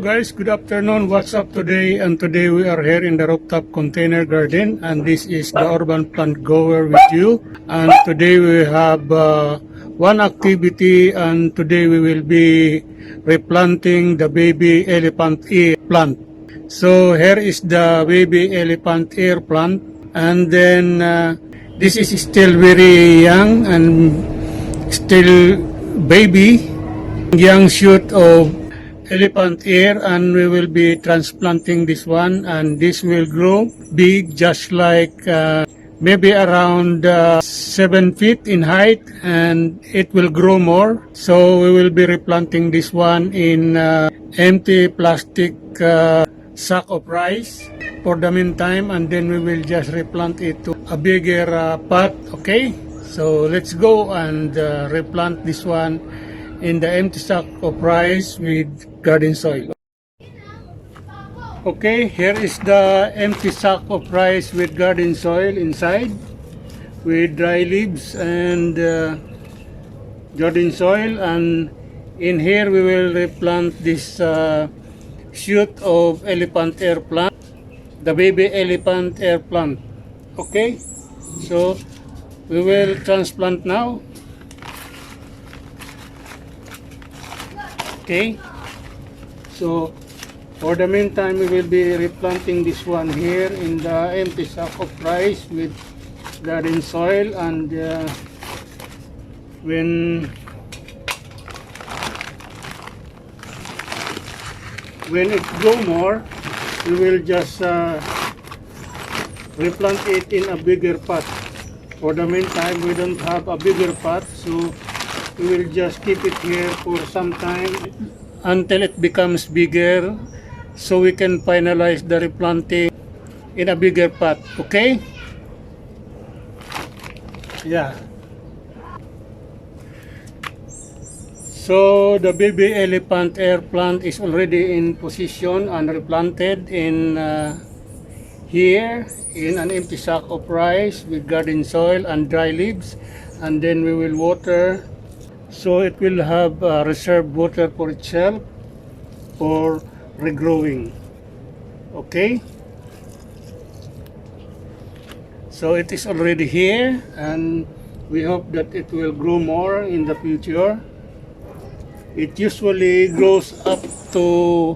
guys, good afternoon. What's up today? And today we are here in the rooftop container garden, and this is the urban plant grower with you. And today we have one activity, and today we will be replanting the baby elephant ear plant. So here is the baby elephant ear plant, and then this is still very young and still baby, young shoot of elephant ear, and we will be transplanting this one, and this will grow big, just like maybe around 7 feet in height, and it will grow more. So we will be replanting this one in empty plastic sack of rice for the meantime, and then we will just replant it to a bigger pot. Okay, so let's go and replant this one in the empty sack of rice with garden soil. Okay, here is the empty sack of rice with garden soil inside, with dry leaves and garden soil, and in here we will replant this shoot of elephant ear plant, the baby elephant ear plant. Okay, so we will transplant now. Okay, so for the meantime we will be replanting this one here in the empty sack of rice with garden soil, and when it grow more, we will just replant it in a bigger pot. For the meantime we don't have a bigger pot, so we will just keep it here for some time until it becomes bigger, so we can finalize the replanting in a bigger pot. Okay? Yeah. So the baby elephant ear plant is already in position and replanted in here in an empty sack of rice with garden soil and dry leaves, and then we will water, so it will have reserved water for itself for regrowing. Okay, so it is already here, and we hope that it will grow more in the future. It usually grows up to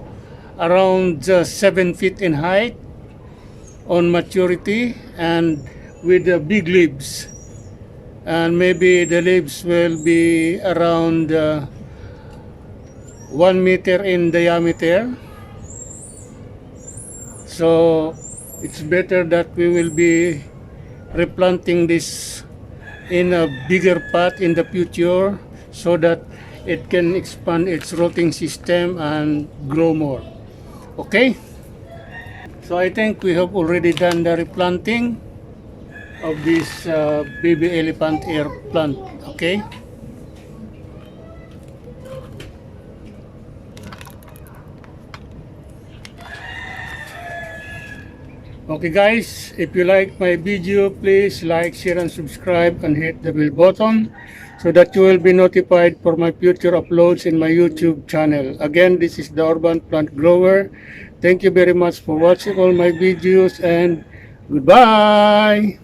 around 7 feet in height on maturity, and with the big leaves, and maybe the leaves will be around 1 meter in diameter. So it's better that we will be replanting this in a bigger pot in the future, so that it can expand its rooting system and grow more. Okay, so I think we have already done the replanting of this baby elephant ear plant. Okay, okay guys, if you like my video, please like, share and subscribe, and hit the bell button so that you will be notified for my future uploads in my YouTube channel. Again, this is the urban plant grower. Thank you very much for watching all my videos, and goodbye.